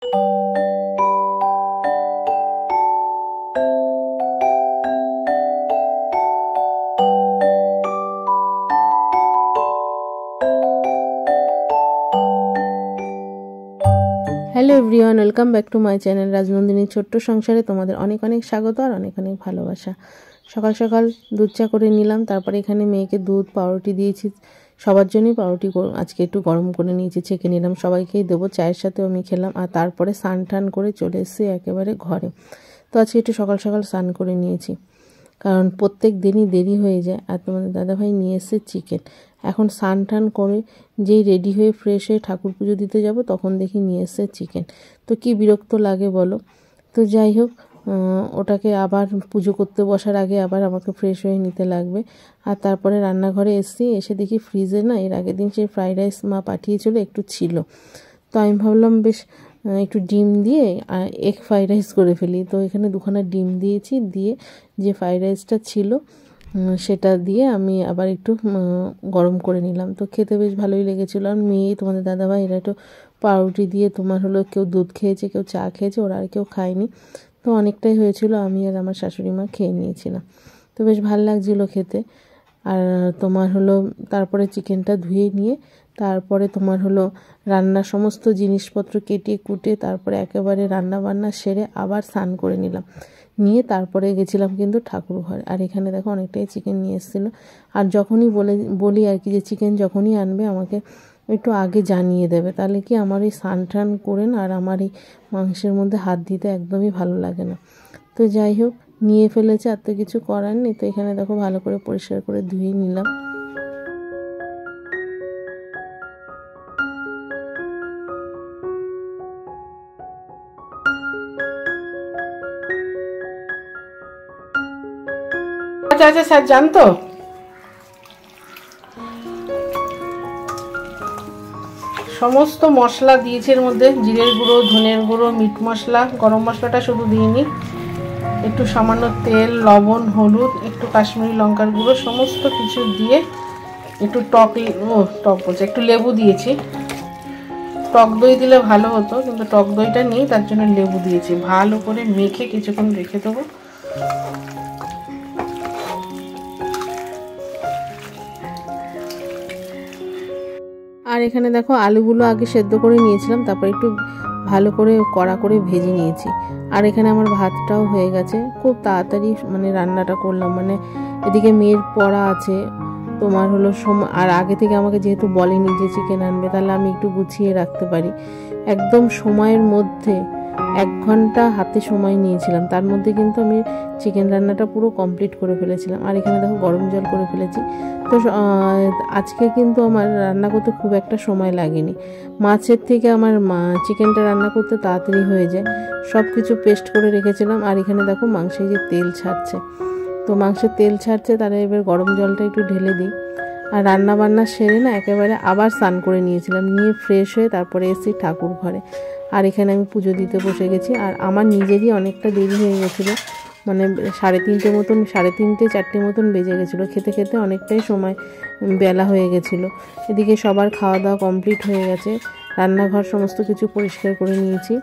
Hello everyone, welcome back to my channel রাজনন্দিনীর ছোট্ট সংসারে তোমাদের অনেক অনেক স্বাগত আর অনেক অনেক ভালোবাসা। সকাল সকাল দুধ চা করে নিলাম, তারপরে এখানে মেয়েকে দুধ পাউরুটি দিয়েছি। সবার জন্যই পাউরুটি আজকে একটু গরম করে নিয়েছি, ছেঁকে নিলাম, সবাইকেই দেবো। চায়ের সাথেও আমি খেলাম আর তারপরে স্নান টান করে চলে এসেছি একেবারে ঘরে। তো আজকে একটু সকাল সকাল স্নান করে নিয়েছি, কারণ প্রত্যেক দিনই দেরি হয়ে যায়। আর তোমাদের দাদাভাই নিয়ে এসেছে চিকেন। এখন স্নান টান করে যেই রেডি হয়ে ফ্রেশ হয়ে ঠাকুর পুজো দিতে যাব তখন দেখি নিয়ে এসেছে চিকেন। তো কি বিরক্ত লাগে বলো। তো যাই হোক, ওটাকে আবার পুজো করতে বসার আগে আবার আমাকে ফ্রেশ হয়ে নিতে লাগবে। আর তারপরে রান্নাঘরে এসে দেখি ফ্রিজে না এর আগের দিন সেই ফ্রাইড রাইস মা পাঠিয়েছিল, একটু ছিল। তো আমি ভাবলাম বেশ একটু ডিম দিয়ে এগ ফ্রাইড রাইস করে ফেলি। তো এখানে দুখানা ডিম দিয়েছি, দিয়ে যে ফ্রাইড রাইসটা ছিল সেটা দিয়ে আমি আবার একটু গরম করে নিলাম। তো খেতে বেশ ভালোই লেগেছিলো। আর মেয়ে তোমাদের দাদাভাই এরা একটু পাউরুটি দিয়ে তোমার হলো কেউ দুধ খেয়েছে, কেউ চা খেয়েছে, ওরা আর কেউ খায়নি। তো অনেকটাই হয়েছিল, আমি আর আমার শাশুড়ি মা খেয়ে নিয়েছিলাম। তো বেশ ভালো লাগছিলো খেতে। আর তোমার হলো তারপরে চিকেনটা ধুয়ে নিয়ে তারপরে তোমার হলো রান্নার সমস্ত জিনিসপত্র কেটে কুটে তারপরে একেবারে রান্না বান্না সেরে আবার স্নান করে নিলাম, নিয়ে তারপরে গেছিলাম কিন্তু ঠাকুর ঘরে। আর এখানে দেখো অনেকটাই চিকেন নিয়ে এসেছিলো। আর যখনই বলি আর কি যে চিকেন যখনই আনবে আমাকে একটু আগে জানিয়ে দেবে, তাহলে কি আমার এই স্নান টান করে না আর আমার এই মাংসের মধ্যে হাত দিতে একদমই ভালো লাগে না। তো যাই হোক, নিয়ে ফেলেছে, আর তো কিছু করার নেই। তো এখানে দেখো ভালো করে পরিষ্কার করে ধুয়ে নিলাম। আচ্ছা আচ্ছা স্যার, জানতো সমস্ত মশলা দিয়েছে এর মধ্যে, জিরের গুঁড়ো, ধনের গুঁড়ো, মিট মশলা, গরম মশলাটা শুধু দিইনি, একটু সামান্য তেল, লবণ, হলুদ, একটু কাশ্মীরি লঙ্কার গুঁড়ো, সমস্ত কিছু দিয়ে একটু একটু লেবু দিয়েছি। টক দই দিলে ভালো হতো, কিন্তু টক দইটা নেই, তার জন্য লেবু দিয়েছি। ভালো করে মেখে কিছুক্ষণ রেখে দেবো। আর এখানে দেখো আলুগুলো আগে সেদ্ধ করে নিয়েছিলাম, তারপর একটু ভালো করে কড়া করে ভেজে নিয়েছি। আর এখানে আমার ভাতটাও হয়ে গেছে, খুব তাড়াতাড়ি মানে রান্নাটা করলাম। মানে এদিকে মেয়ের পড়া আছে তোমার হলো আর আগে থেকে আমাকে যেহেতু বলেনি যে চিকেন আনবে, তাহলে আমি একটু গুছিয়ে রাখতে পারি। একদম সময়ের মধ্যে 1 ঘন্টা হাতে সময় নিয়েছিলাম, তার মধ্যে কিন্তু আমি চিকেন রান্নাটা পুরো কমপ্লিট করে ফেলেছিলাম। আর এখানে দেখো গরম জল করে ফেলেছি। তো আজকে কিন্তু আমার রান্না করতে খুব একটা সময় লাগেনি। মাছের থেকে আমার চিকেনটা রান্না করতে তাড়াতাড়ি হয়ে যায়। সব কিছু পেস্ট করে রেখেছিলাম। আর এখানে দেখো মাংসে যে তেল ছাড়ছে, তো মাংসের তেল ছাড়ছে, তাহলে এবার গরম জলটা একটু ঢেলে দিই। আর রান্না বান্না সেরে না একেবারে আবার স্নান করে নিয়েছিলাম, নিয়ে ফ্রেশ হয়ে তারপরে এসেছি ঠাকুর ঘরে। আর এখানে আমি পুজো দিতে বসে গেছি। আর আমার নিজেরই অনেকটা দেরি হয়ে গেছিলো, মানে 3:30 মতন, 3:30 4টে মতন বেজে গেছিলো। খেতে খেতে অনেকটাই সময় বেলা হয়ে গেছিলো। এদিকে সবার খাওয়া দাওয়া কমপ্লিট হয়ে গেছে, রান্নাঘর সমস্ত কিছু পরিষ্কার করে নিয়েছি।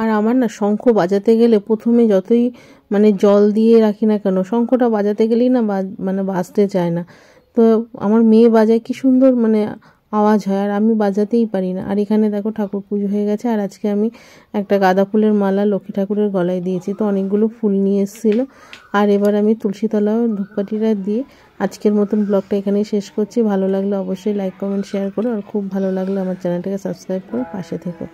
আর আমার না শঙ্খ বাজাতে গেলে প্রথমে যতই মানে জল দিয়ে রাখি না কেন, শঙ্খটা বাজাতে গেলেই না মানে বাজতে চায় না। তো আমার মেয়ে বাজায় কি সুন্দর মানে আওয়াজ হয়, আর আমি বাজাতেই পারি না। আর এখানে দেখো ঠাকুর পুজো হয়ে গেছে। আর আজকে আমি একটা গাঁদা ফুলের মালা লক্ষ্মী ঠাকুরের গলায় দিয়েছি, তো অনেকগুলো ফুল নিয়ে এসেছিলো। আর এবার আমি তুলসীতলাও ধূপকাঠিটা দিয়ে আজকের মতন ব্লগটা এখানেই শেষ করছি। ভালো লাগলে অবশ্যই লাইক কমেন্ট শেয়ার করো, আর খুব ভালো লাগলে আমার চ্যানেলটাকে সাবস্ক্রাইব করে পাশে থেকো।